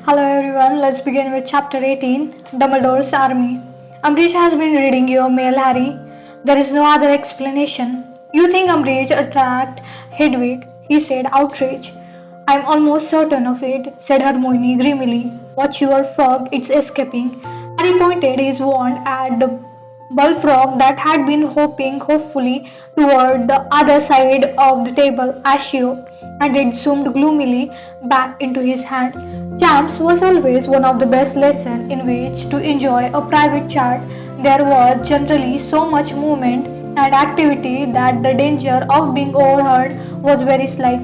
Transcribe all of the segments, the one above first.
Hello everyone, let's begin with chapter 18 Dumbledore's Army. Ambridge has been reading your mail, Harry. There is no other explanation. You think Ambridge attacked Hedwig, he said, outraged. I'm almost certain of it, said Hermione grimly. Watch your frog, it's escaping. Harry pointed his wand at the bullfrog that had been hopping hopefully toward the other side of the table as she and it zoomed gloomily back into his hand. Champs was always one of the best lessons in which to enjoy a private chat. There was generally so much movement and activity that the danger of being overheard was very slight.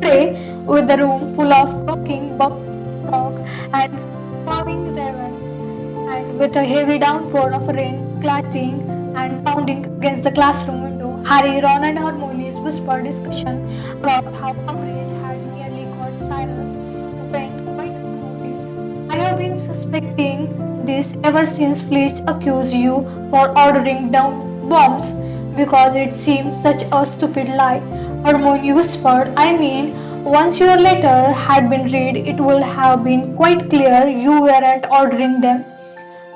Today, with the room full of croaking buckfrog and cawing ravens, and with a heavy downpour of rain clattering and pounding against the classroom window, Harry, Ron, and Hermione's whispered discussion about how Umbridge had nearly caught Cyrus went quite unnoticed. I have been suspecting this ever since Fleet accused you for ordering down bombs because it seemed such a stupid lie. Hermione whispered, I mean, once your letter had been read, it would have been quite clear you weren't ordering them.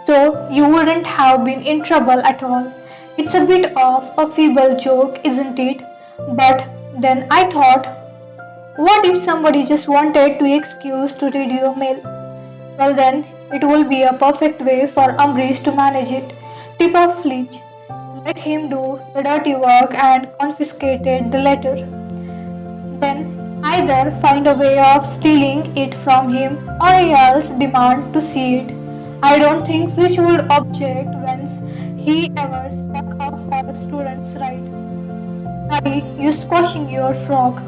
So you wouldn't have been in trouble at all. It's a bit of a feeble joke, isn't it? But then I thought, what if somebody just wanted to excuse to read your mail? Well then, it will be a perfect way for Umbridge to manage it. Tip of Fleet. Let him do the dirty work and confiscated the letter. Then either find a way of stealing it from him or else demand to see it. I don't think Fitch would object once he ever stuck up for the students' right. Harry, you squashing your frog.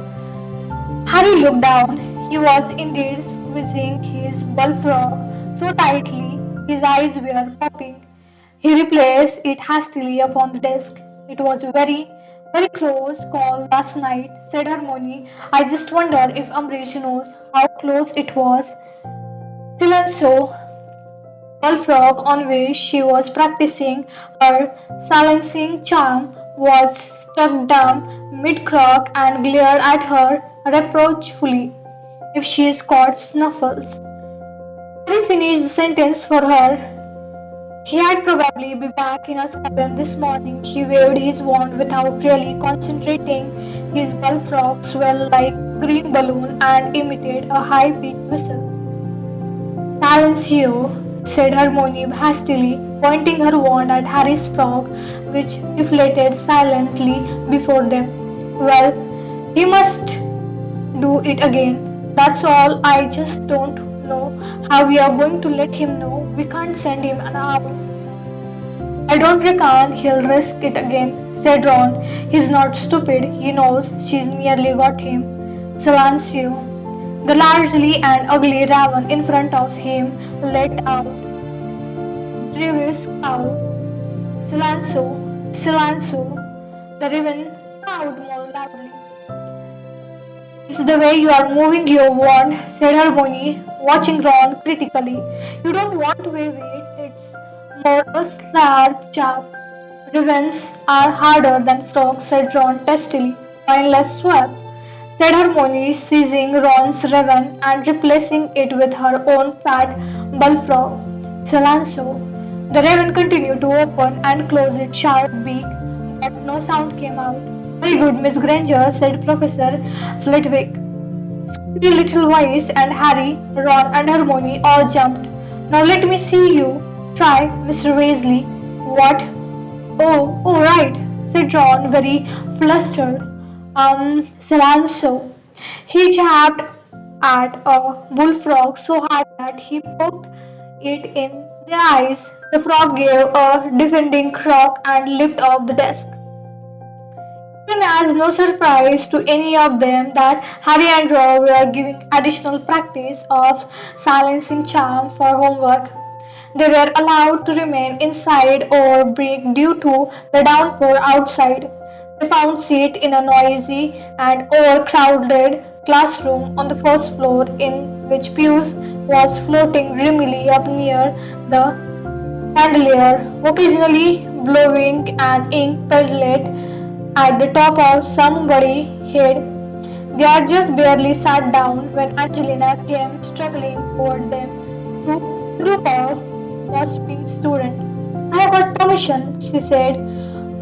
Harry looked down. He was indeed squeezing his bullfrog so tightly his eyes were popping. He replaced it hastily upon the desk. It was a very, very close call last night, said Hermione. I just wonder if Umbridge knows how close it was. Silencio, bullfrog on which she was practicing her silencing charm, was struck dumb mid-croak and glared at her reproachfully. If she caught Snuffles. Harry finished the sentence for her. He had probably be back in Azkaban this morning. He waved his wand without really concentrating. His bullfrog swelled like green balloon and emitted a high-pitched whistle. Silence you, said Hermione hastily, pointing her wand at Harry's frog, which deflated silently before them. Well, he must do it again. That's all. I just don't know how we are going to let him know. We can't send him an hour. I don't reckon he'll risk it again, said Ron. He's not stupid. He knows she's nearly got him. Silencio. The largely and ugly raven in front of him let out Trevis cowed. Silencio, Silencio. The raven cowed more loudly. It's the way you are moving your wand, said Hermione, watching Ron critically. You don't want to wave it, it's more a sharp jab. Ravens are harder than frogs, said Ron testily. Mindless swap, said Hermione, seizing Ron's raven and replacing it with her own fat bullfrog. Silencio. The raven continued to open and close its sharp beak, but no sound came out. Very good, Miss Granger, said Professor Flitwick. Squeaky little voice, and Harry, Ron, and Hermione all jumped. Now let me see you. Try, Mr. Weasley. What? Oh, right, said Ron, very flustered. Silencio. He jabbed at a bullfrog so hard that he poked it in the eyes. The frog gave a defending croak and leaped off the desk. It came as no surprise to any of them that Harry and Ron were giving additional practice of silencing charm for homework. They were allowed to remain inside or break due to the downpour outside. They found seats in a noisy and overcrowded classroom on the first floor in which Pius was floating dreamily up near the chandelier, occasionally blowing an ink pellet at the top of somebody's head. They had just barely sat down when Angelina came struggling toward them through a group of gossiping students. I have got permission, she said,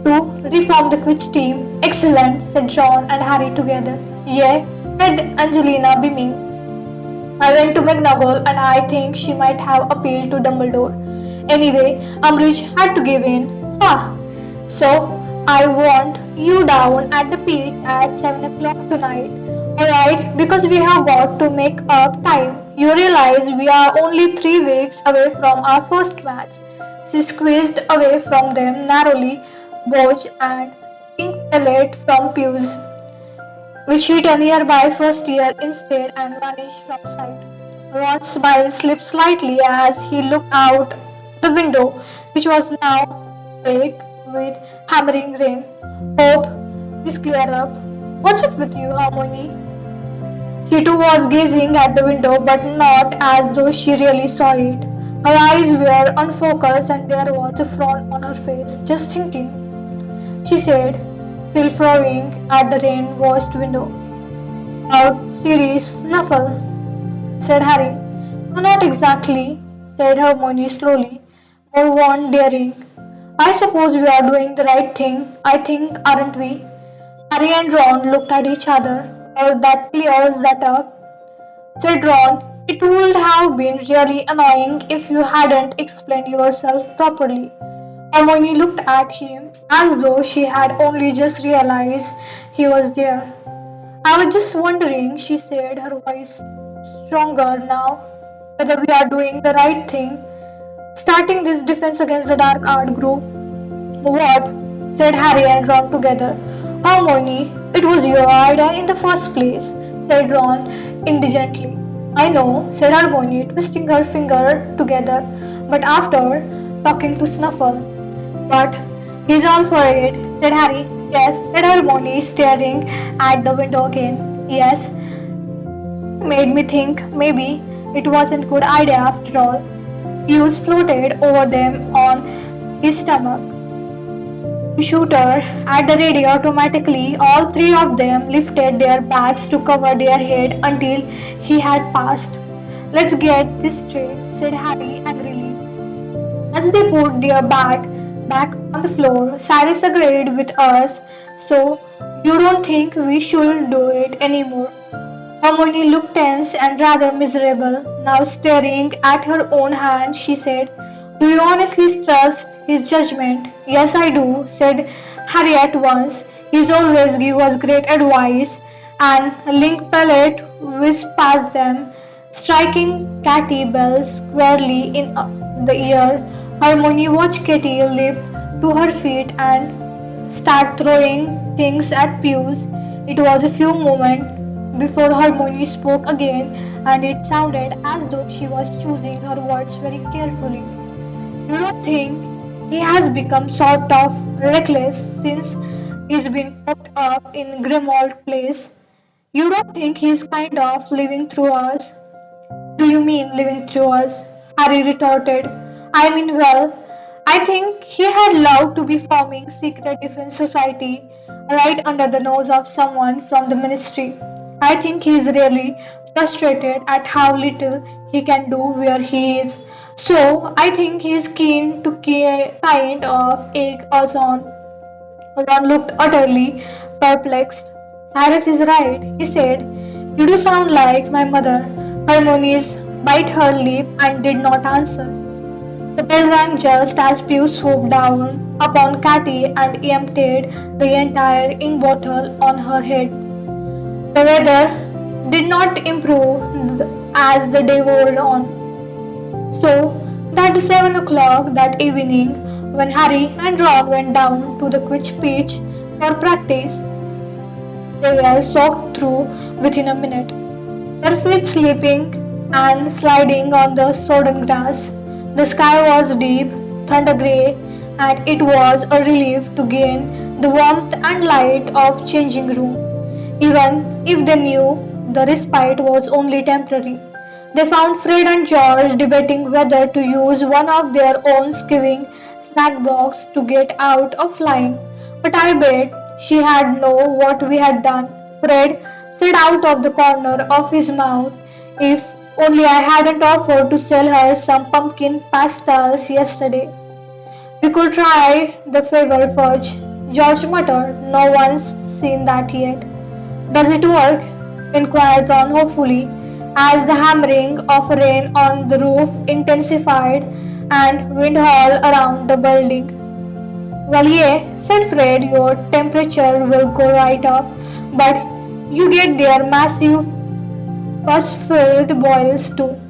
to reform the Quiz team. Excellent, said John and Harry together. Yeah, said Angelina, beaming. I went to McGonagall and I think she might have appealed to Dumbledore. Anyway, Umbridge had to give in. Ah, so I want you down at the beach at 7 o'clock tonight. Alright, because we have got to make up time. You realize we are only 3 weeks away from our first match. She squeezed away from them narrowly, Boj and Pink Pellet from pews which hit a nearby first year instead and vanished from sight. Ron's smile slipped slightly as he looked out the window, which was now opaque with hammering rain. Hope this clear up. What's up with you, Harmony? He too was gazing at the window, but not as though she really saw it. Her eyes were unfocused and there was a frown on her face. Just thinking, she said, still frowning at the rain-washed window. About Sirius Snuffle, said Harry. "No, not exactly," said Hermione slowly, more one daring. "I suppose we are doing the right thing, I think, aren't we?" Harry and Ron looked at each other. "Well, that clears that up," said Ron. "It would have been really annoying if you hadn't explained yourself properly." Hermione looked at him as though she had only just realized he was there. "I was just wondering," she said, her voice stronger now, "whether we are doing the right thing, starting this Defense Against the Dark Art group." "What?" said Harry and Ron together. "Hermione, it was your idea in the first place," said Ron indigently. "I know," said Hermione, twisting her finger together, "but after talking to Snuffle." "But he's all for it," said Harry. "Yes," said Hermione, staring at the window again. "Yes, made me think maybe it wasn't a good idea after all." Hughes floated over them on his stomach. The shooter at the radio automatically. All three of them lifted their bags to cover their head until he had passed. "Let's get this straight," said Harry angrily. As they put their bag back on the floor, Cyrus agreed with us, so you don't think we should do it anymore? Hermione looked tense and rather miserable. Now staring at her own hand, she said, "Do you honestly trust his judgment?" "Yes, I do," said Harry at once. "He's always give us great advice." And Link Pellet whizzed past them, striking Katy Bell squarely in the ear. Hermione watched Katy leap to her feet and start throwing things at pews. It was a few moments before Hermione spoke again, and it sounded as though she was choosing her words very carefully. "You don't think he has become sort of reckless since he's been cooped up in Grimmauld Place? You don't think he's kind of living through us?" "Do you mean living through us?" Harry retorted. "I mean, well, I think he had loved to be forming secret defense society right under the nose of someone from the ministry. I think he's really frustrated at how little he can do where he is. So I think he's keen to kind of egg us on." Ron looked utterly perplexed. "Cyrus is right," he said. "You do sound like my mother." Hermione bit her lip and did not answer. The bell rang just as Pew swooped down upon Katy and emptied the entire ink bottle on her head. The weather did not improve as the day wore on. So that 7 o'clock that evening, when Harry and Ron went down to the Quidditch pitch for practice, they were soaked through within a minute, their feet slipping and sliding on the sodden grass. The sky was deep, thunder grey, and it was a relief to gain the warmth and light of changing room, even if they knew the respite was only temporary. They found Fred and George debating whether to use one of their own skiving snack box to get out of line. "But I bet she had know what we had done," Fred said out of the corner of his mouth. If only I hadn't offered to sell her some pumpkin pastels yesterday. We could try the favor fudge, George muttered. No one's seen that yet. Does it work? Inquired Ron hopefully, as the hammering of rain on the roof intensified and wind all around the building. Well, yeah, said Fred, your temperature will go right up, but you get their massive pus-filled boils too,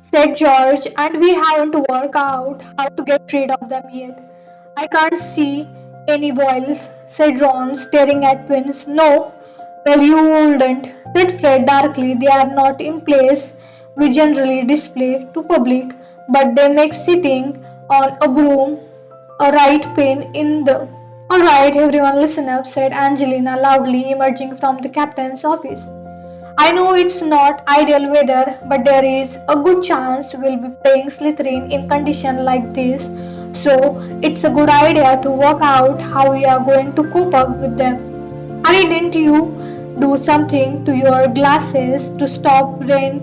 said George, and we haven't worked out how to get rid of them yet. I can't see any boils, said Ron, staring at twins. No, well, you wouldn't, said Fred darkly. They are not in place we generally display to public, but they make sitting on a broom a right pain in the. All right, everyone, listen up, said Angelina loudly, emerging from the captain's office. I know it's not ideal weather, but there is a good chance we'll be playing Slytherin in conditions like this. So it's a good idea to work out how we are going to cope up with them. Harry, didn't you do something to your glasses to stop rain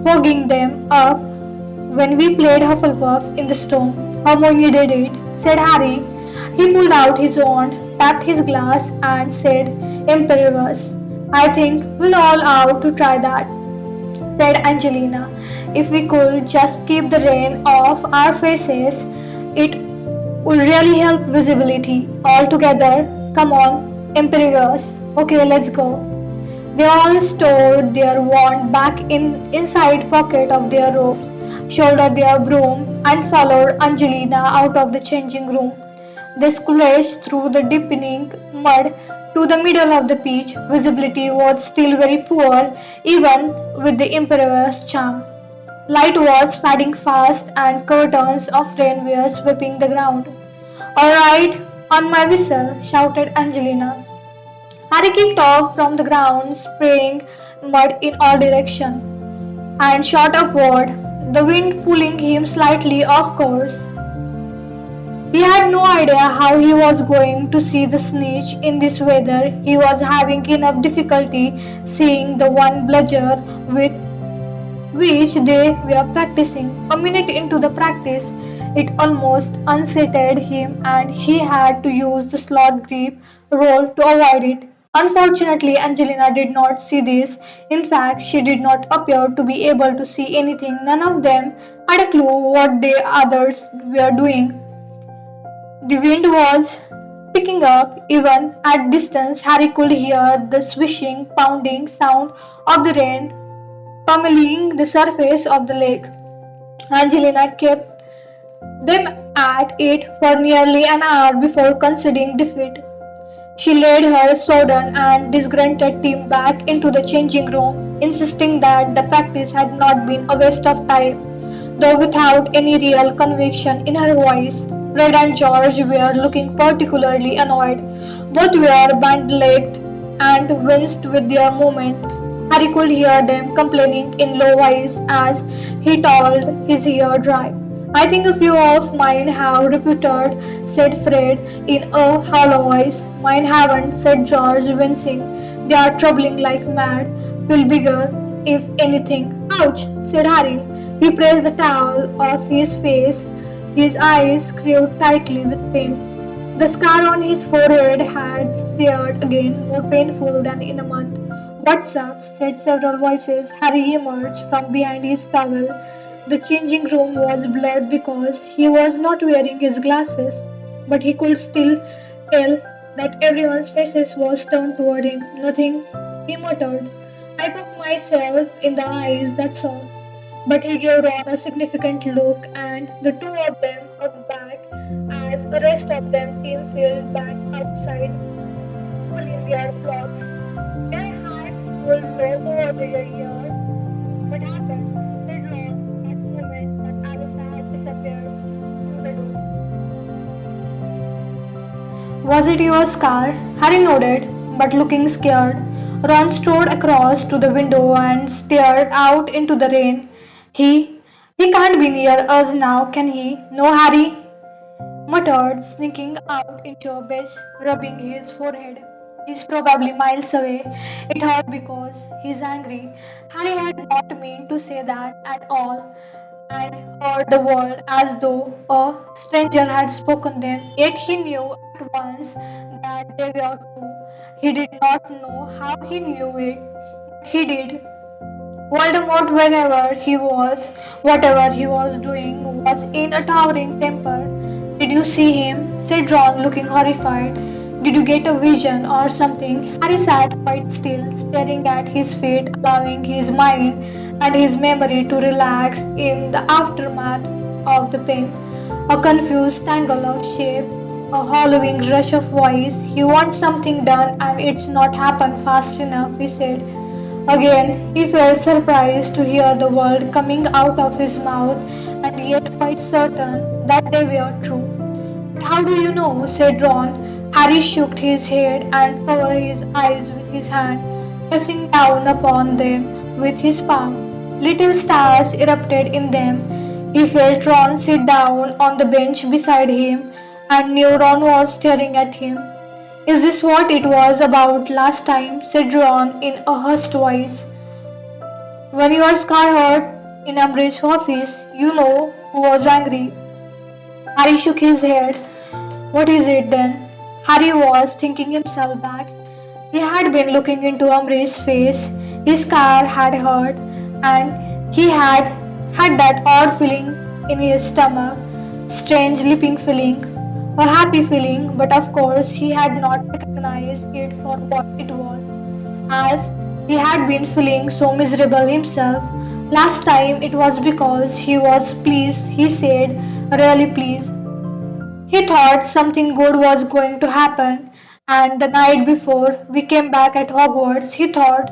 fogging them up when we played Hufflepuff in the storm? Hermione did it, said Harry. He pulled out his wand, tapped his glass, and said, Impervious. I think we'll all out to try that, said Angelina. If we could just keep the rain off our faces, it would really help visibility. All together, come on, Impervious. Okay, let's go. They all stored their wand back in inside pocket of their robes, shouldered their broom, and followed Angelina out of the changing room. They splashed through the deepening mud to the middle of the pitch. Visibility was still very poor, even with the Emperor's charm. Light was fading fast, and curtains of rain were sweeping the ground. All right, on my whistle, shouted Angelina. Harry kicked off from the ground, spraying mud in all directions, and shot upward, the wind pulling him slightly off course. He had no idea how he was going to see the snitch in this weather. He was having enough difficulty seeing the one bludger with which they were practicing. A minute into the practice, it almost unseated him, and he had to use the slot grip roll to avoid it. Unfortunately, Angelina did not see this. In fact, she did not appear to be able to see anything. None of them had a clue what the others were doing. The wind was picking up. Even at distance, Harry could hear the swishing, pounding sound of the rain pummeling the surface of the lake. Angelina kept them at it for nearly an hour before conceding defeat. She led her sodden and disgruntled team back into the changing room, insisting that the practice had not been a waste of time, though without any real conviction in her voice. Fred and George were looking particularly annoyed. Both were band-legged and winced with their movement. Harry could hear them complaining in low voice as he toweled his hair dry. I think a few of mine have reputed, said Fred in a hollow voice. Mine haven't, said George, wincing. They are troubling like mad. Will bigger, if anything. Ouch, said Harry. He pressed the towel off his face, his eyes screwed tightly with pain. The scar on his forehead had seared again, more painful than in a month. What's up? Said several voices. Harry emerged from behind his towel. The changing room was blurred because he was not wearing his glasses, but he could still tell that everyone's faces was turned toward him. Nothing, he muttered. I poked myself in the eyes, that's all. But he gave Ron a significant look, and the two of them hugged back as the rest of them team filed back outside, pulling their cloaks. Their hats pulled low over their ears. What happened? Said Ron at the moment that Alyssa had disappeared through the door. Was it your scar? Harry nodded, but looking scared. Ron strode across to the window and stared out into the rain. He can't be near us now, can he? No, Harry muttered, sneaking out into a bench, rubbing his forehead. He's probably miles away. It hurt because he's angry. Harry had not meant to say that at all and heard the word as though a stranger had spoken them. Yet he knew at once that they were true. He did not know how he knew it, but he did. Voldemort, wherever he was, whatever he was doing, was in a towering temper. Did you see him? Said Ron, looking horrified. Did you get a vision or something? Harry sat quite still, staring at his feet, allowing his mind and his memory to relax in the aftermath of the pain. A confused tangle of shape, a hollowing rush of voice. He wants something done and it's not happened fast enough, he said. Again, he felt surprised to hear the word coming out of his mouth and yet quite certain that they were true. But how do you know? Said Ron. Harry shook his head and covered his eyes with his hand, pressing down upon them with his palm. Little stars erupted in them. He felt Ron sit down on the bench beside him and knew Ron was staring at him. Is this what it was about last time? Said Ron in a hushed voice. When your scar hurt in Umbridge's office, you know who was angry. Harry shook his head. What is it then? Harry was thinking himself back. He had been looking into Umbridge's face. His scar had hurt, and he had that odd feeling in his stomach, strange leaping feeling, a happy feeling, but of course he had not recognized it for what it was, as he had been feeling so miserable himself. Last time it was because he was pleased, he said, really pleased. He thought something good was going to happen, and the night before we came back at Hogwarts, he thought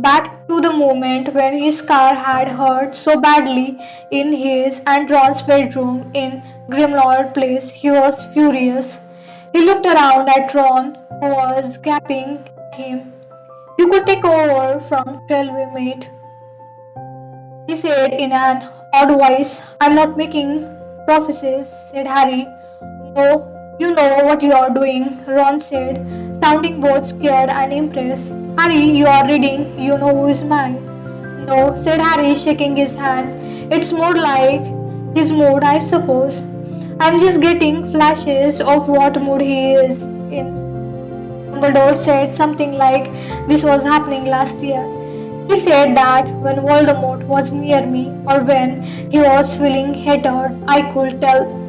back to the moment when his car had hurt so badly in his and Ron's bedroom in Grimmauld Place. He was furious. He looked around at Ron, who was gaping at him. You could take over from 12 we mate, he said in an odd voice. I'm not making prophecies, said Harry. No, you know what you are doing, Ron said, sounding both scared and impressed. Harry, you are reading, you know who is mine. No, said Harry, shaking his hand. It's more like his mood, I suppose. I'm just getting flashes of what mood he is in. Dumbledore said something like this was happening last year. He said that when Voldemort was near me or when he was feeling hated, I could tell.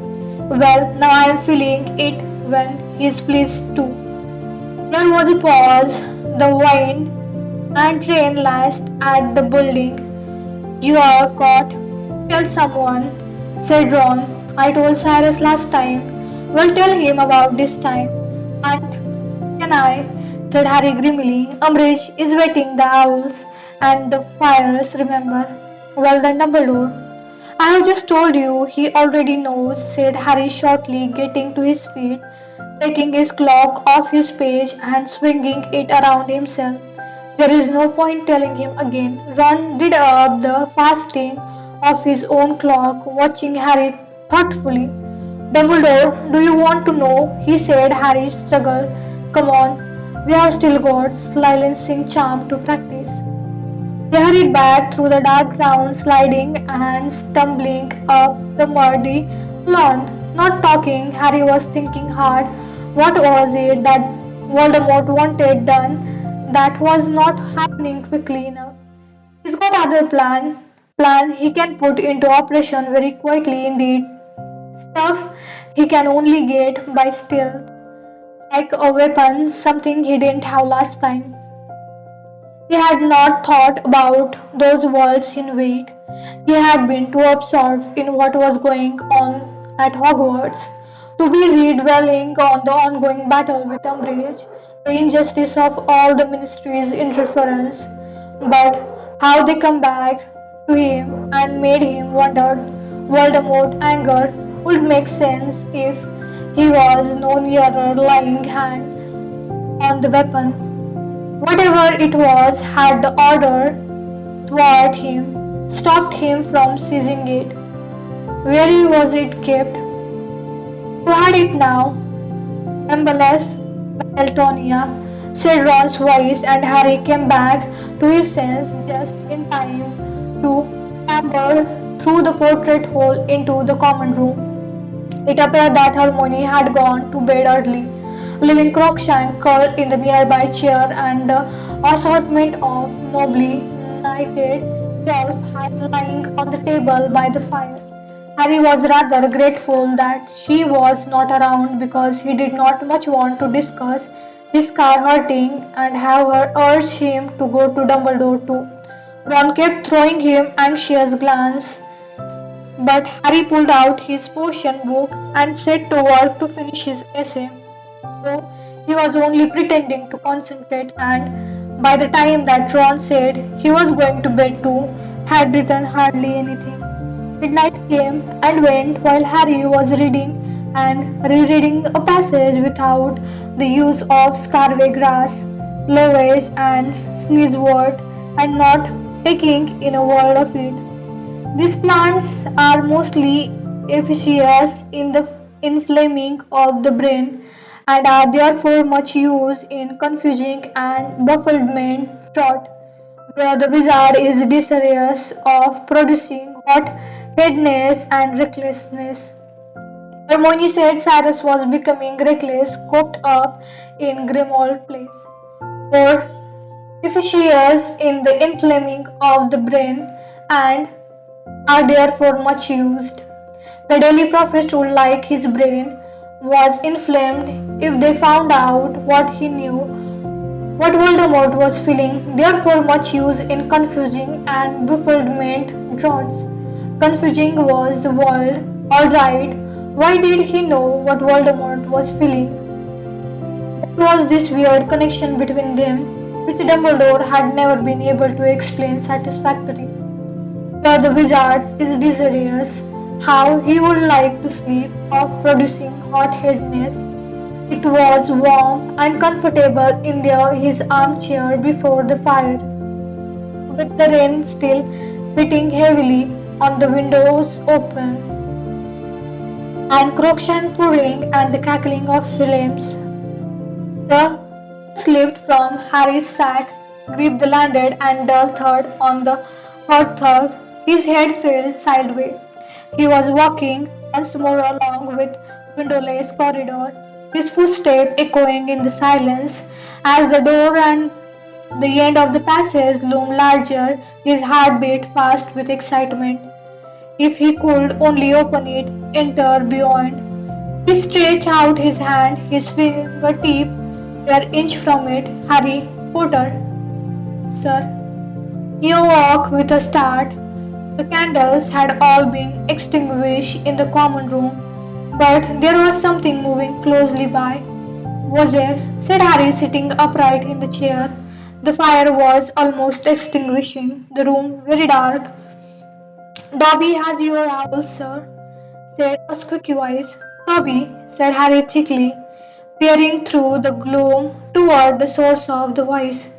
Well, now I am feeling it when he is pleased too. There was a pause. The wind and rain lashed at the building. You are caught. Tell someone, said Ron. I told Cyrus last time. Well, tell him about this time. And can I? Said Harry grimly. Umbridge is wetting the owls and the fires, remember? Well, then Dumbledore. I have just told you he already knows, said Harry shortly, getting to his feet, taking his clock off his page and swinging it around himself. There is no point telling him again. Ron did up the fasting of his own clock, watching Harry thoughtfully. Dumbledore, do you want to know? He said. Harry struggled. Come on, we have still got silencing charm to practice. They hurried back through the dark ground, sliding and stumbling up the muddy lawn. Not talking, Harry was thinking hard. What was it that Voldemort wanted done that was not happening quickly enough? He's got other plan he can put into operation very quietly indeed. Stuff he can only get by stealth, like a weapon, something he didn't have last time. He had not thought about those worlds in a week. He had been too absorbed in what was going on at Hogwarts, too busy dwelling on the ongoing battle with Umbridge, the injustice of all the ministry's interference. But how they come back to him and made him wonder. Voldemort's anger would make sense if he was no nearer lying hand on the weapon. Whatever it was had the order thwart him, stopped him from seizing it. Where was it kept? Who had it now? Embellished by Eltonia, said Ron's voice, and Harry came back to his senses just in time to clamber through the portrait hole into the common room. It appeared that Hermione had gone to bed early, leaving Crookshank curled in the nearby chair, and the assortment of nobly knighted dolls had lying on the table by the fire. Harry was rather grateful that she was not around because he did not much want to discuss his car hurting and have her urge him to go to Dumbledore too. Ron kept throwing him anxious glances, but Harry pulled out his potion book and set to work to finish his essay, though he was only pretending to concentrate, and by the time that Ron said he was going to bed too, had written hardly anything. Midnight came and went while Harry was reading and rereading a passage without the use of Scarway Grass, Lowish and Sneezewort, and not taking in a word of it. These plants are mostly efficacious in the inflaming of the brain and are therefore much used in confusing and befuddlement thought, where the wizard is desirous of producing hot headedness and recklessness. Hermione said Cyrus was becoming reckless, cooped up in Grimmauld Place. For efficacious in the inflaming of the brain and are therefore much used. The Daily Prophet would like his brain was inflamed if they found out what he knew, what Voldemort was feeling, therefore much use in confusing and befuddlement draughts. Confusing was the word, alright. Why did he know what Voldemort was feeling? What was this weird connection between them, which Dumbledore had never been able to explain satisfactorily? For the wizards is desirous how he would like to sleep of producing hot-headedness. It was warm and comfortable in his armchair before the fire, with the rain still beating heavily on the windows open, and Crookshank pouring and the cackling of flames. The slipped from Harry's sacks, gripped the landed and dull thud on the hearthrug. His head fell sideways. He was walking once more along with windowless corridor, his footsteps echoing in the silence as the door and the end of the passage loomed larger, his heart beat fast with excitement. If he could only open it, enter beyond. He stretched out his hand, his fingertips were inch from it. Harry Potter, sir. He awoke with a start. The candles had all been extinguished in the common room, but there was something moving closely by. Was there? Said Harry, sitting upright in the chair. The fire was almost extinguishing, the room very dark. Dobby has your owl, sir, said a squeaky voice. Dobby, said Harry thickly, peering through the gloom toward the source of the voice.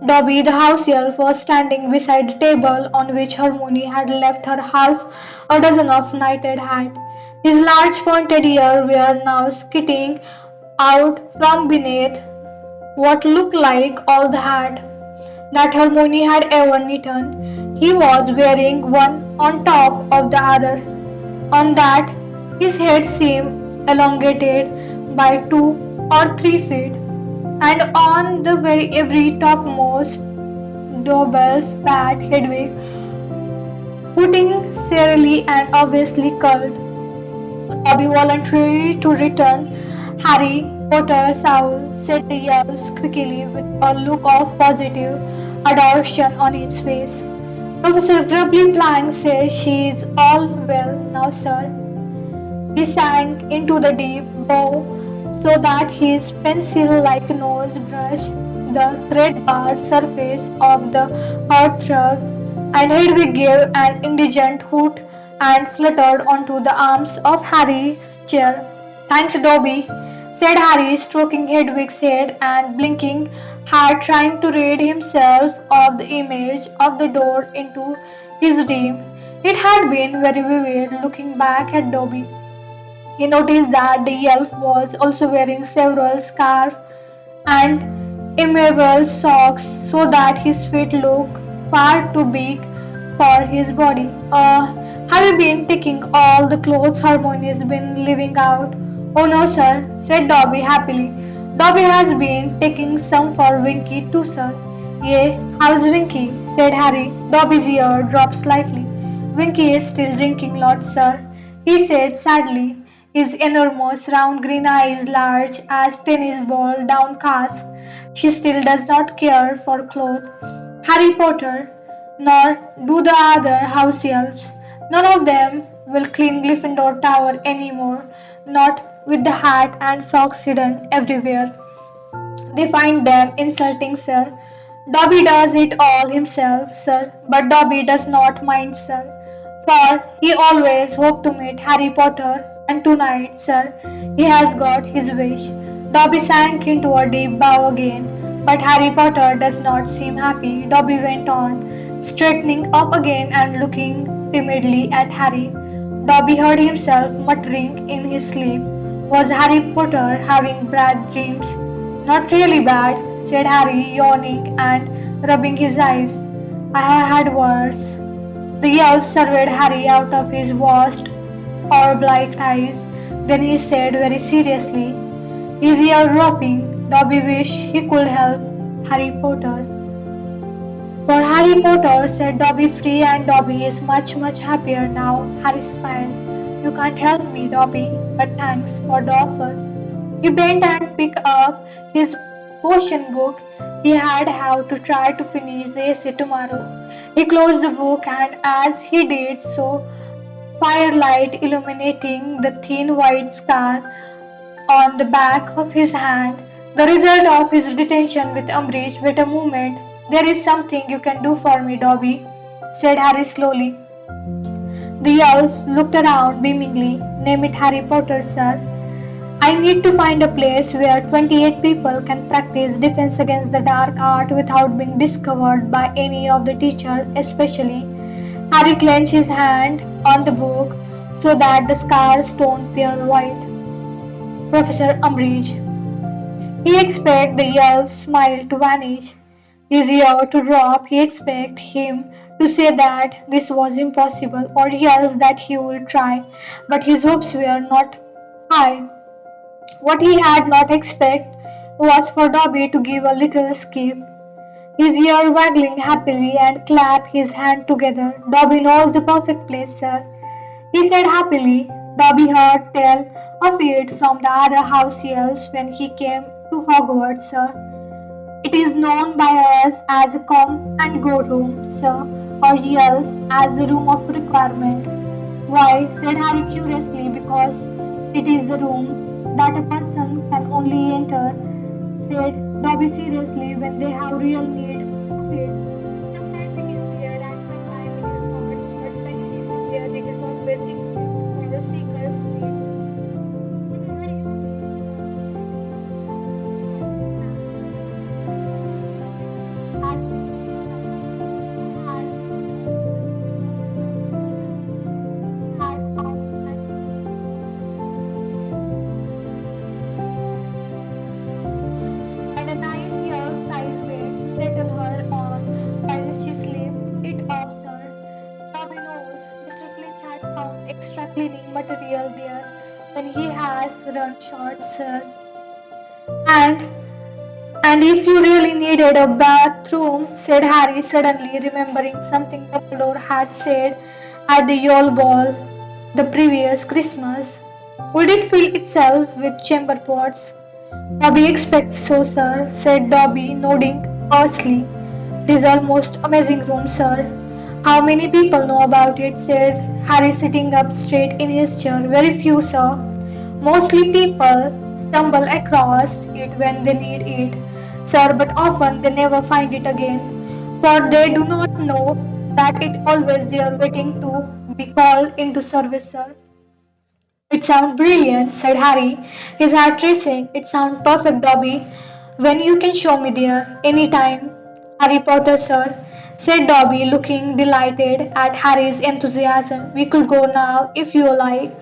Dobby the house elf was standing beside the table on which Hermione had left her half a dozen of knitted hats. His large pointed ears were now skitting out from beneath what looked like all the hat that Hermione had ever knitted. He was wearing one on top of the other. On that, his head seemed elongated by 2 or 3 feet, and on the every topmost Dobel's bat Hedwig, putting seriously and obviously curled. Dobby volunteered to return Harry Potter's owl, said the elf squeakily with a look of positive adoration on his face. Professor Grubbly Plank says she is all well now, sir. He sank into the deep bow so that his pencil-like nose brushed the thread-barred surface of the hearthrug, and Hedwig gave an indignant hoot and fluttered onto the arms of Harry's chair. Thanks, Dobby, said Harry, stroking Hedwig's head and blinking hard, trying to rid himself of the image of the door into his dream. It had been very vivid looking back at Dobby. He noticed that the elf was also wearing several scarves, and immovable socks so that his feet look far too big for his body. Have you been taking all the clothes Harmony's been leaving out? Oh no, sir, said Dobby happily. Dobby has been taking some for Winky too, sir. Yea, how's Winky? Said Harry. Dobby's ear dropped slightly. Winky is still drinking lots, sir, he said sadly, his enormous round green eyes large as tennis ball downcast. She still does not care for clothes. Harry Potter, nor do the other house elves. None of them will clean Gryffindor Tower anymore, not with the hat and socks hidden everywhere. They find them insulting, sir. Dobby does it all himself, sir, but Dobby does not mind, sir, for he always hoped to meet Harry Potter, and tonight, sir, he has got his wish. Dobby sank into a deep bow again, but Harry Potter does not seem happy. Dobby went on, straightening up again and looking timidly at Harry. Dobby heard himself muttering in his sleep. Was Harry Potter having bad dreams? Not really bad, said Harry, yawning and rubbing his eyes. I have had worse. The elf surveyed Harry out of his vast, orb-like eyes. Then he said very seriously, his ear dropping, Dobby wish he could help Harry Potter. For Harry Potter, said Dobby free, and Dobby is much, much happier now. Harry smiled. You can't help me, Dobby, but thanks for the offer. He bent and picked up his potion book. He had have to try to finish the essay tomorrow. He closed the book, and as he did so, firelight illuminating the thin white scar on the back of his hand, the result of his detention with Umbridge. Wait a moment. There is something you can do for me, Dobby, said Harry slowly. The elf looked around beamingly. Name it Harry Potter, sir. I need to find a place where 28 people can practice defense against the dark art without being discovered by any of the teachers, especially. Harry clenched his hand on the book so that the scars don't appear white. Professor Umbridge. He expected the elf's smile to vanish, his ear to drop. He expected him to say that this was impossible, or else that he would try, but his hopes were not high. What he had not expected was for Dobby to give a little skip, his ear waggling happily, and clap his hands together. Dobby knows the perfect place, sir, he said happily. Dobby heard tell of it from the other house elves when he came to Hogwarts, sir. It is known by us as a come and go room, sir, or else as the room of requirement. Why? Said Harry curiously. Because it is the room that a person can only enter, said Dobby seriously, when they have real need of it. Sometimes it is weird and sometimes it is not, but when it is weird, it is always included for a seeker's need. Whatever you feel, sir, has found and a nice size bed to settle her on while she slept it off, sir. Bobby knows Mr. Flitch had found extra cleaning material there when he has run short, sir. And and if you really needed a bathroom, said Harry, suddenly remembering something Dumbledore had said at the Yule Ball the previous Christmas, would it fill itself with chamber pots? Dobby expects so, sir, said Dobby, nodding earnestly. It is almost amazing room, sir. How many people know about it? Said Harry, sitting up straight in his chair. Very few, sir. Mostly people stumble across it when they need it, sir, but often they never find it again, for they do not know that it always there waiting to be called into service, sir. It sounds brilliant, said Harry, his heart racing. It sounds perfect, Dobby. When you can show me there, any time. Harry Potter, sir, said Dobby, looking delighted at Harry's enthusiasm. We could go now, if you like,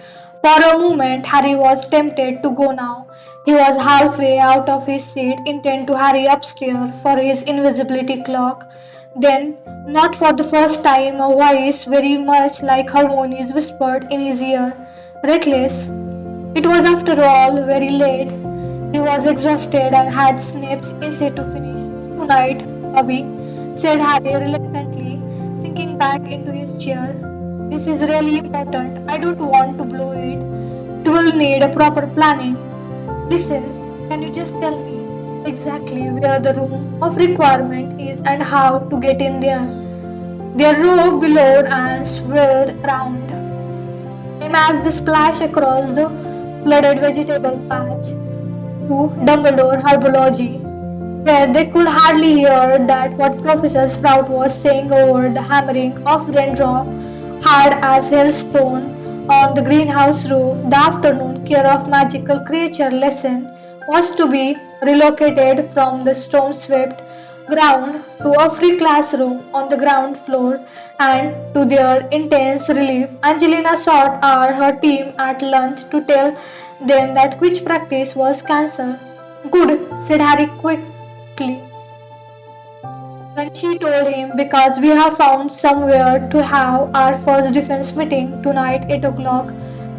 For a moment, Harry was tempted to go now. He was halfway out of his seat, intent to hurry upstairs for his invisibility clock. Then, not for the first time, a voice very much like Hermione's whispered in his ear, "Reckless." It was, after all, very late. He was exhausted and had Snape's essay to finish. "Tonight, Bobby," said Harry reluctantly, sinking back into his chair. "This is really important. I don't want to blow it. It will need a proper planning. Listen, can you just tell me exactly where the room of requirement is and how to get in there?" They rode below and swirled around, same as the splash across the flooded vegetable patch to Dumbledore Herbology, where they could hardly hear that what Professor Sprout was saying over the hammering of raindrop hard as hailstone on the greenhouse roof. The afternoon care of magical creature lesson was to be relocated from the storm-swept ground to a free classroom on the ground floor, and to their intense relief, Angelina sought out her team at lunch to tell them that quiz practice was cancelled. "Good," said Harry quickly when she told him, "because we have found somewhere to have our first defense meeting tonight, 8 o'clock,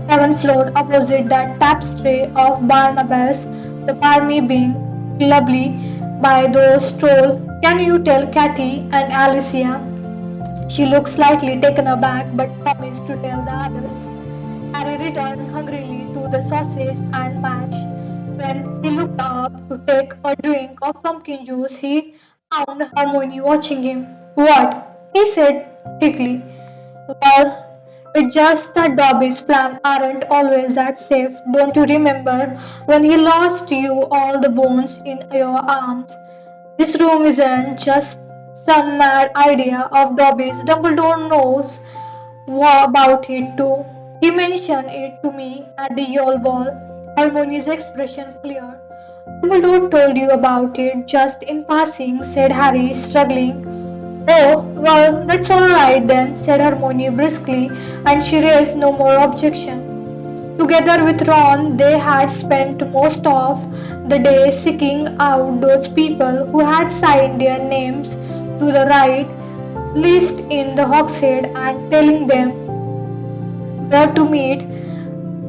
7th floor, opposite that tapestry of Barnabas, the Barmy being lovely by those stroll. Can you tell Katy and Alicia?" She looked slightly taken aback but promised to tell the others. Harry returned hungrily to the sausage and mash. When he looked up to take a drink of pumpkin juice, he found Hermione watching him. "What?" he said thickly. "Well, it's just that Dobby's plans aren't always that safe. Don't you remember when he lost you all the bones in your arms? This room isn't just some mad idea of Dobby's. Dumbledore knows about it too. He mentioned it to me at the Yule Ball." Hermione's expression cleared. "Dumbledore told you about it just in passing," said Harry, struggling. "Oh, well, that's all right then," said Hermione briskly, and she raised no more objection. Together with Ron, they had spent most of the day seeking out those people who had signed their names to the right list in the Hogshead and telling them where to meet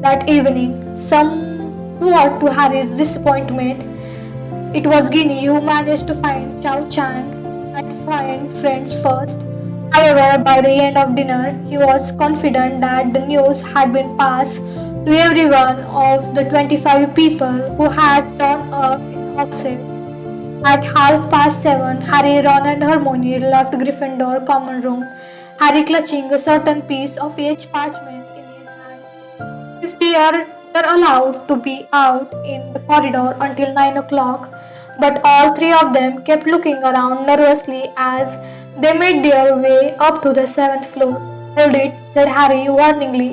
that evening. Somewhat to Harry's disappointment, it was Ginny who managed to find Chow Chang and find friends first. However, by the end of dinner, he was confident that the news had been passed to every one of the 25 people who had turned up in Hogshead. At 7:30, Harry, Ron, and Hermione left Gryffindor common room, Harry clutching a certain piece of aged parchment in his hand. If they were allowed to be out in the corridor until 9 o'clock, but all three of them kept looking around nervously as they made their way up to the 7th floor. "Hold it," said Harry warningly,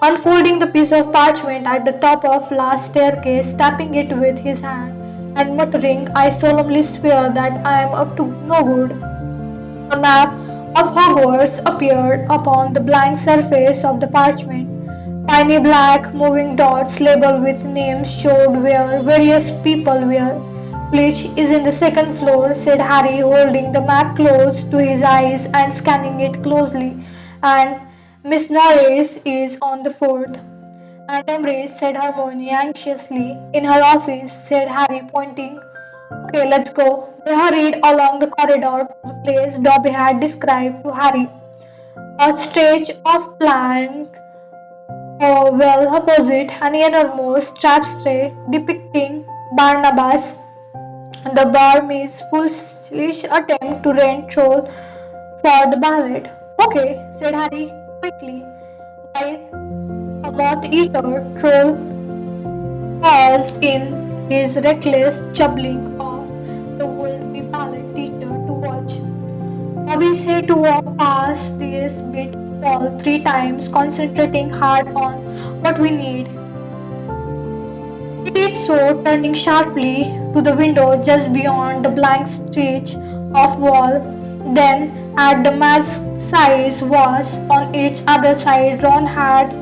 unfolding the piece of parchment at the top of last staircase, tapping it with his hand, and muttering, "I solemnly swear that I am up to no good." A map of Hogwarts appeared upon the blank surface of the parchment. Tiny black moving dots labeled with names showed where various people were. "Bleach is in the 2nd floor," said Harry, holding the map close to his eyes and scanning it closely, "and Miss Norris is on the 4th. "And Umbridge," said Hermione anxiously. "In her office," said Harry, pointing. "Okay, let's go." They hurried along the corridor to the place Dobby had described to Harry. A stretch of plank well opposite an enormous tapestry depicting Barnabas, the Barmy's foolish attempt to rent troll for the ballet. "Okay," said Harry quickly, while a moth-eater troll paused in his reckless juggling of the would-be ballet teacher to watch. Bobby said to walk past this bit wall 3 times, concentrating hard on what we need. He did so, turning sharply to the window just beyond the blank stretch of wall. Then, at the mask size was on its other side, Ron had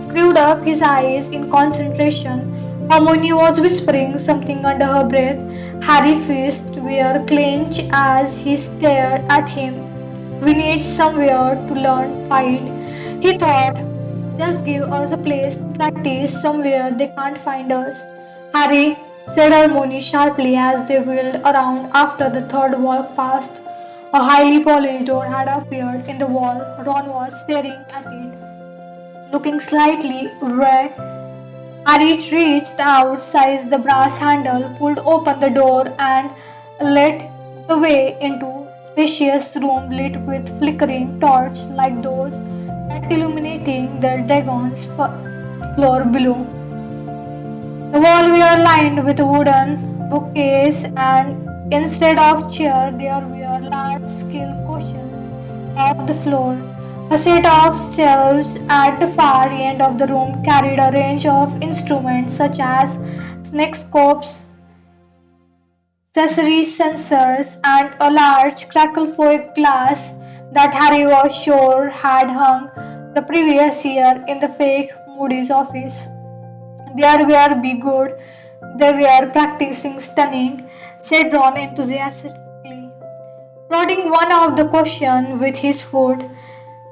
screwed up his eyes in concentration. Hermione was whispering something under her breath. Harry's fists were clenched as he stared at him. We need somewhere to learn fight, he thought. Just give us a place to practice somewhere they can't find us. Harry, said Hermione sharply as they wheeled around after the third walk passed. A highly polished door had appeared in the wall. Ron was staring at it, looking slightly wry. Harry reached out, seized the brass handle, pulled open the door, and led the way into a spacious room lit with flickering torch like those that illuminating the dragon's floor below. The walls were lined with wooden bookcases, and instead of chairs, there were large-scale cushions on the floor. A set of shelves at the far end of the room carried a range of instruments such as snakescopes, sensory sensors, and a large crackle-foil glass that Harry was sure had hung the previous year in the fake Moody's office. There were be good, they were practicing stunning, said Ron enthusiastically, prodding one of the cushions with his foot.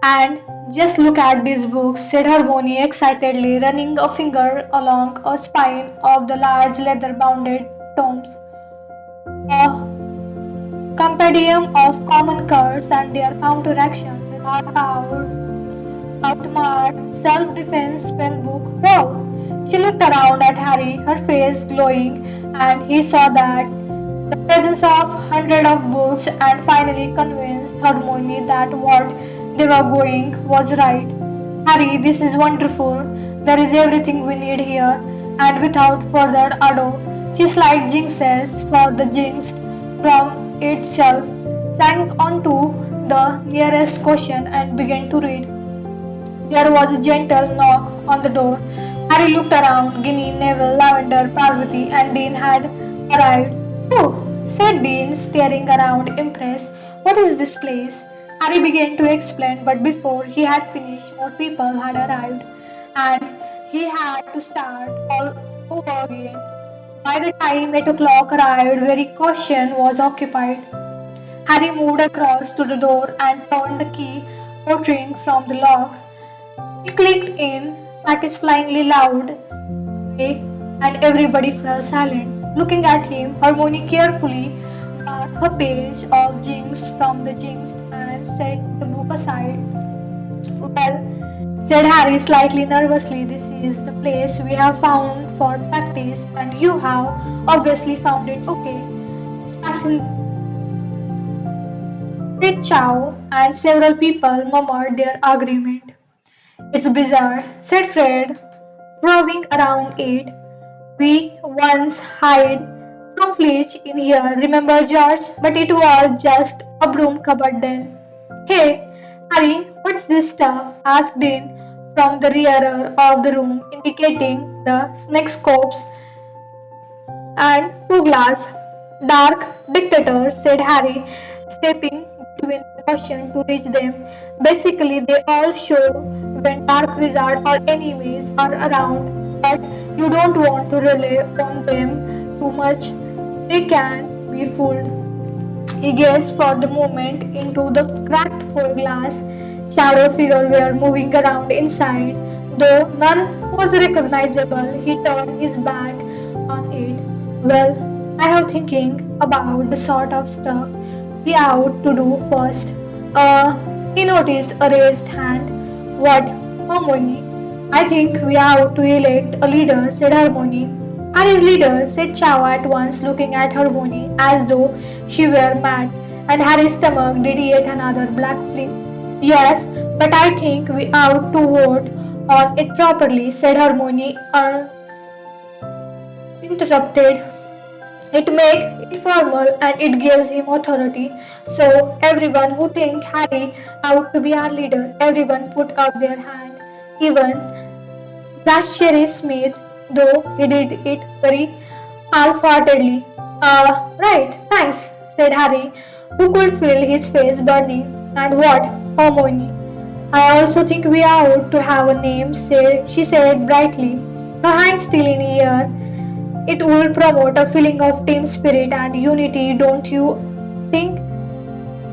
And just look at these books, said Hermione excitedly, running a finger along a spine of the large leather bounded tomes. A compendium of common curves and their counteractions, an outmarked self-defense spellbook. Wow! She looked around at Harry, her face glowing, and he saw that the presence of hundreds of books and finally convinced Hermione that what they were going was right. Harry, this is wonderful. There is everything we need here. And without further ado, she slid Jinxes for the Jinx from its shelf, sank onto the nearest cushion, and began to read. There was a gentle knock on the door. Harry looked around. Ginny, Neville, Lavender, Parvati, and Dean had arrived. Oh, said Dean, staring around, impressed. What is this place? Harry began to explain, but before he had finished, more people had arrived, and he had to start all over again. By the time 8 o'clock arrived, very caution was occupied. Harry moved across to the door and turned the key, protruding from the lock. He clicked in satisfyingly loud way and everybody fell silent. Looking at him, Hermione carefully marked her page of Jinx from the Jinx and set the book aside. Well, said Harry slightly nervously, this is the place we have found for practice and you have obviously found it okay. Fasten said Chow and several people murmured their agreement. It's bizarre, said Fred, roving around it. We once hid from Fletch in here, remember George? But it was just a broom cupboard then. Hey, Harry, what's this stuff? Asked Dean from the rear of the room, indicating the snake scopes and Fuglas. Dark dictators, said Harry, stepping between the cushion to reach them. Basically, they all show when dark wizards or enemies are around, but you don't want to rely on them too much. They can be fooled. He gazed for the moment into the cracked foil glass. Shadow figures were moving around inside, though none was recognizable. He turned his back on it. Well, I have thinking about the sort of stuff we ought to do first. He noticed a raised hand. What? Harmony. I think we ought to elect a leader, said Harmony. And his leader, said Chow at once, looking at Harmony as though she were mad, and Harry's stomach did yet another black flip. Yes, but I think we ought to vote on it properly, said Harmony, uninterrupted. It makes it formal and it gives him authority. So everyone who thinks Harry ought to be our leader, everyone put up their hand. Even Zachary Smith, though he did it very half-heartedly. Right, thanks, said Harry, who could feel his face burning. And what, Hermione? I also think we ought to have a name, she said brightly, her hand still in the air. It would promote a feeling of team spirit and unity, don't you think?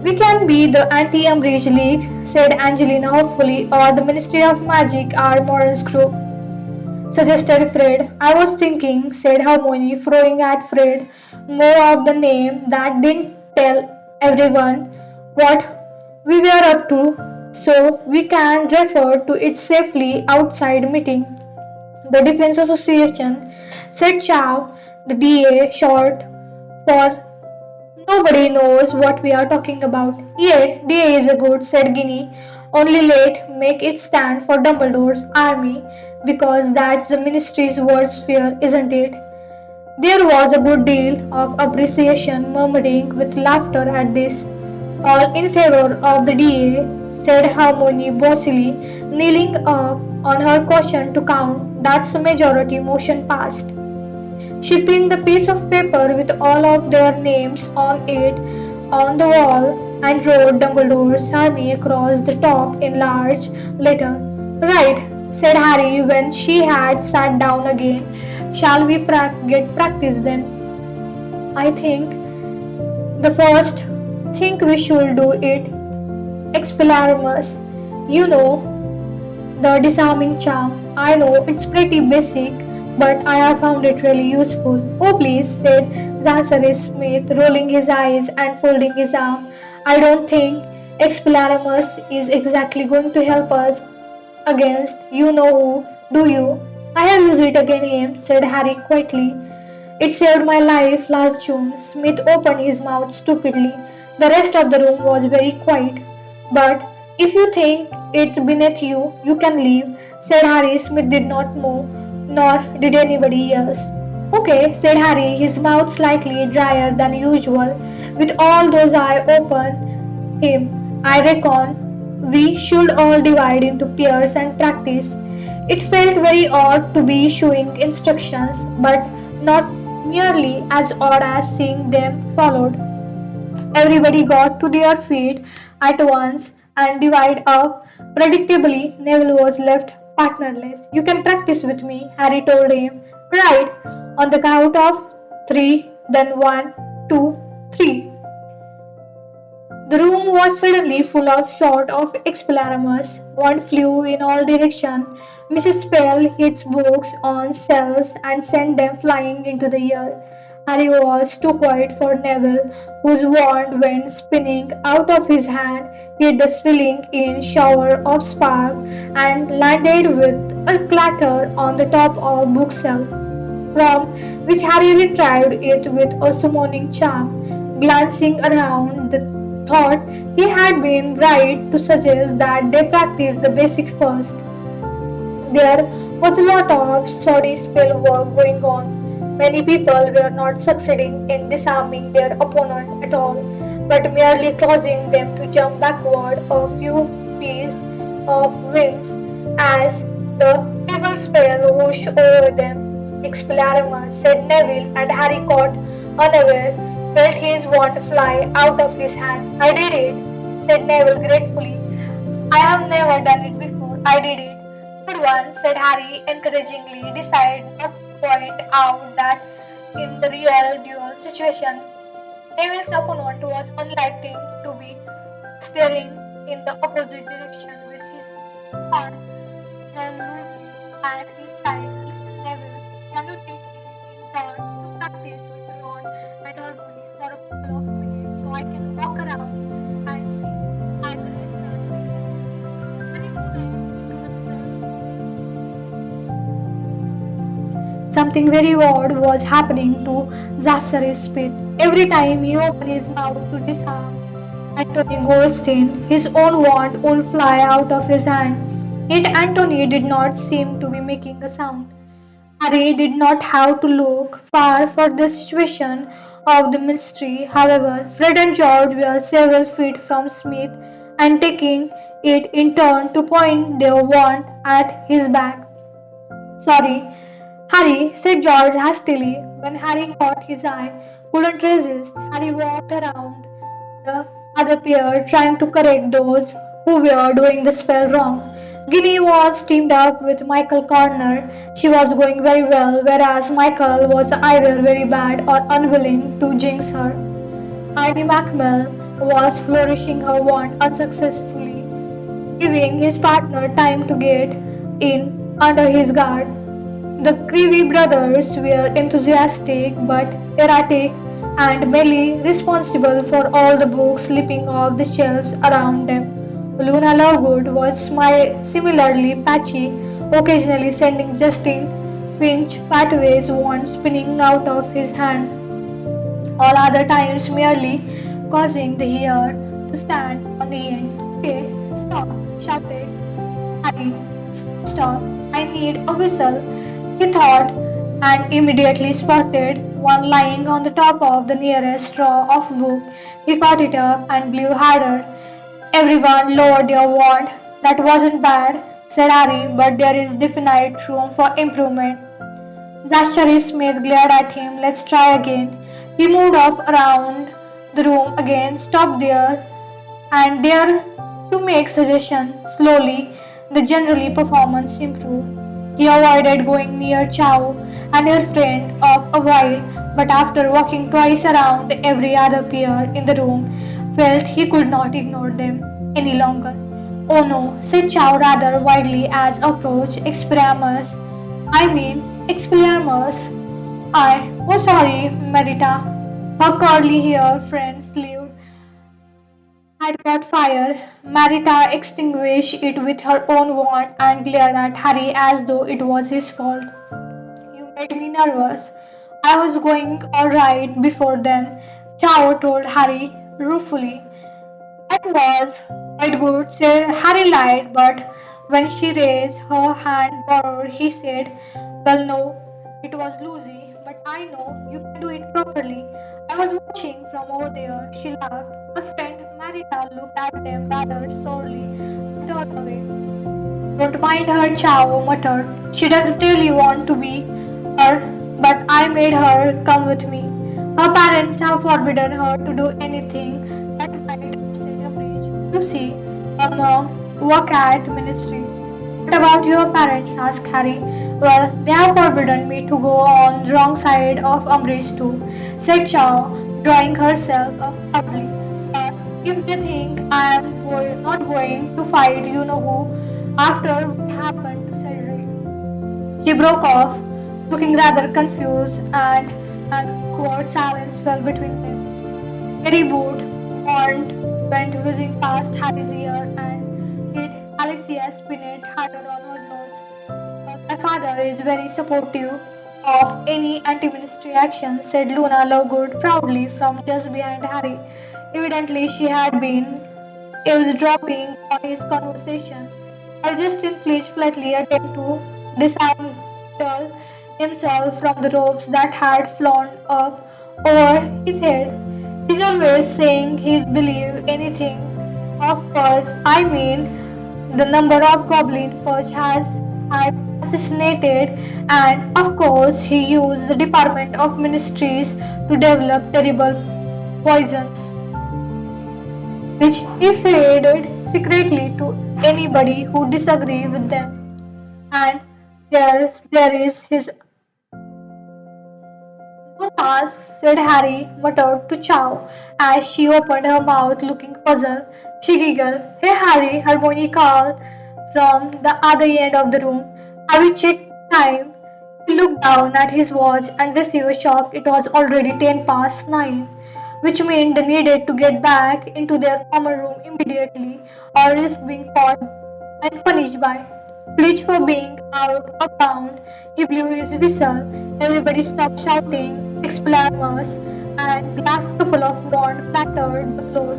We can be the Anti-Umbridge League, said Angelina hopefully, or the Ministry of Magic, our Morans group, suggested Fred. I was thinking, said Hermione, throwing at Fred more of the name that didn't tell everyone what we were up to, so we can refer to it safely outside meeting. The Defense Association, said Chow, the DA, short for nobody knows what we are talking about. Yeah, DA is a good, said Ginny. Only let make it stand for Dumbledore's army because that's the ministry's worst fear, isn't it? There was a good deal of appreciation murmuring with laughter at this. All in favor of the DA, said Harmony bossily, kneeling up on her cushion to count. That's a majority motion passed. She pinned the piece of paper with all of their names on it on the wall and wrote Dumbledore's army across the top in large letter. Right, said Harry when she had sat down again. Shall we get practice then? I think the first thing we should do it Expelliarmus. You know, the disarming charm. I know it's pretty basic, but I have found it really useful. Oh, please, said Zansaris Smith, rolling his eyes and folding his arm. I don't think Expelliarmus is exactly going to help us against you know who, do you? I have used it against him, said Harry quietly. It saved my life last June. Smith opened his mouth stupidly. The rest of the room was very quiet. But if you think it's beneath you, you can leave, said Harry. Smith did not move, nor did anybody else. Okay, said Harry, his mouth slightly drier than usual. With all those eyes open him, I reckon we should all divide into pairs and practice. It felt very odd to be issuing instructions, but not nearly as odd as seeing them followed. Everybody got to their feet at once and divided up. Predictably, Neville was left partnerless. You can practice with me, Harry told him. Right, on the count of three, then one, two, three. The room was suddenly full of shots of Expelliarmus. One flew in all directions. Mrs. Spell hit books on shelves and sent them flying into the air. Harry was too quiet for Neville, whose wand went spinning out of his hand, hit the swirling in shower of sparks, and landed with a clatter on the top of bookshelf from which Harry retrieved it with a summoning charm. Glancing around, the thought he had been right to suggest that they practice the basics first. There was a lot of sorry spell work going on. Many people were not succeeding in disarming their opponent at all, but merely causing them to jump backward a few pieces of wings as the feeble spell whooshed over them. Expelliarmus, said Neville, and Harry caught unaware, felt his wand fly out of his hand. I did it, said Neville gratefully. I have never done it before. I did it. Good one, said Harry encouragingly. Decide not to point out that in the real duel situation, Neville's opponent was unlikely to be steering in the opposite direction with his hand held loosely at his side. Listen, Neville, can you take it in turn to practice with Ron and Hermione for a couple of minutes so I can walk around and see how the rest are doing? Harry glanced into the Something very odd was happening to Zachary's Smith. Every time he opened his mouth to disarm Anthony Goldstein, his own wand would fly out of his hand. Yet Anthony did not seem to be making a sound. Harry did not have to look far for the situation of the mystery. However, Fred and George were several feet from Smith and taking it in turn to point their wand at his back. Sorry, Harry, said George hastily. When Harry caught his eye, couldn't resist. Harry walked around the other pair, trying to correct those who were doing the spell wrong. Ginny was teamed up with Michael Corner. She was going very well, whereas Michael was either very bad or unwilling to jinx her. Ivy Macmell was flourishing her wand unsuccessfully, giving his partner time to get in under his guard. The Creevy brothers were enthusiastic but erratic and merely responsible for all the books slipping off the shelves around them. Luna Lovegood was similarly patchy, occasionally sending Justin Finch Fatway's wand spinning out of his hand, all other times merely causing the hair to stand on the end. Okay, stop, shouted Harry. Stop, I need a whistle, he thought, and immediately spotted one lying on the top of the nearest straw of book. He caught it up and blew harder. Everyone lowered your wand. That wasn't bad, said Harry, but there is definite room for improvement. Zachary Smith glared at him. Let's try again. He moved off around the room again, stopped there, and there to make suggestions. Slowly, the generally performance improved. He avoided going near Chow and her friend of a while, but after walking twice around every other pair in the room, felt he could not ignore them any longer. Oh no, said Chow rather wildly as approached Expelliarmus. I mean, Expelliarmus. Oh sorry, Merita. Her curly hair friend sleeve had caught fire. Marita extinguished it with her own wand and glared at Harry as though it was his fault. You made me nervous. I was going all right before then, Chao told Harry ruefully. That was quite good, said Harry lied, but when she raised her hand borrowed, he said, well, no, it was Lucy, but I know you can do it properly. I was watching from over there, she laughed. Her friend Marita looked at them rather sorely and turned away. Don't mind her, Chao muttered. She doesn't really want to be her, but I made her come with me. Her parents have forbidden her to do anything that might upset a bridge. You see, work at ministry. What about your parents? Asked Harry. Well, they have forbidden me to go on the wrong side of Umbridge too, said Chow, drawing herself up proudly. But if they think I am not going to fight you know who after what happened to Cedric. She broke off, looking rather confused, and an awkward silence fell between them. Harry Boot horned went whizzing past Harry's ear and hit Alicia Spinnet harder on her nose. My father is very supportive of any anti-ministry action, said Luna Lovegood proudly from just behind Harry. Evidently she had been eavesdropping on his conversation. While Justin Fletch flatly attempted to disentangle himself from the ropes that had flown up over his head. He's always saying he'll believe anything of Fudge. I mean, the number of Goblin Fudge has had assassinated, and of course, he used the Department of Ministries to develop terrible poisons which he fed secretly to anybody who disagreed with them. And there is his Jonas, said Harry, muttered to Chow as she opened her mouth looking puzzled. She giggled. Hey Harry, Hermione called from the other end of the room. Have you checked time? He looked down at his watch and received a shock. It was already 10 past 9, which meant they needed to get back into their common room immediately or risk being caught and punished by Bleach for being out of bound. He blew his whistle. Everybody stopped shouting Expelliarmus, and the last couple of wands clattered the floor.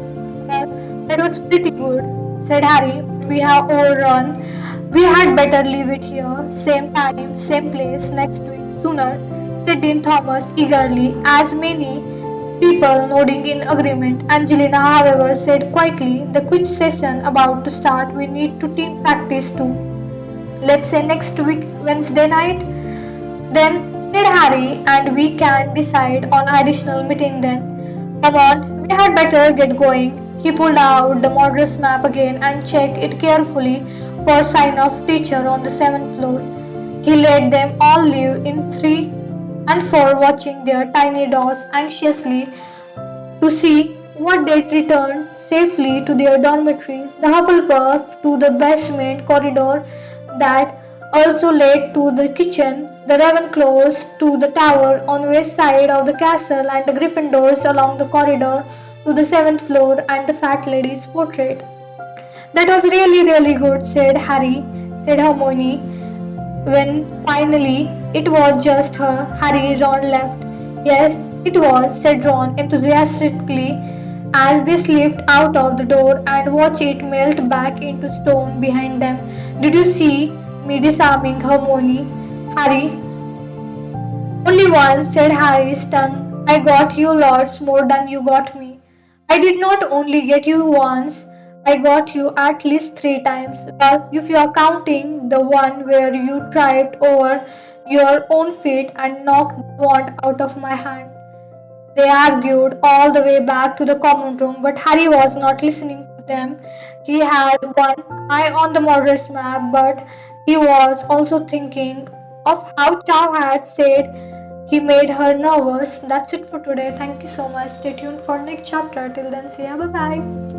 Well, that was pretty good, said Harry. We have overrun. We had better leave it here. Same time, same place, next week, sooner, said Dean Thomas eagerly, as many people nodding in agreement. Angelina, however, said quietly, the quiz session about to start, we need to team practice too. Let's say next week, Wednesday night. Then, said Harry, and we can decide on additional meeting then. Come on, we had better get going. He pulled out the murderous map again and checked it carefully for sign of teacher on the seventh floor. He let them all live in three and four, watching their tiny doors anxiously to see what they'd return safely to their dormitories. The Hufflepuff to the basement corridor that also led to the kitchen, the Ravenclaws to the tower on the west side of the castle, and the Gryffindors along the corridor to the seventh floor and the fat lady's portrait. That was really good, said Hermione, when finally it was just her. Harry, Ron left. Yes, it was, said Ron enthusiastically as they slipped out of the door and watched it melt back into stone behind them. Did you see me disarming Hermione? Harry, only once, said Harry, stunned. I got you lots more than you got me. I did not only get you once, I got you at least 3 times. Well, if you are counting the one where you tripped over your own feet and knocked the wand out of my hand. They argued all the way back to the common room, but Harry was not listening to them. He had one eye on the murderous map, but he was also thinking of how Chow had said he made her nervous. That's it for today. Thank you so much. Stay tuned for next chapter. Till then, see ya. Bye bye.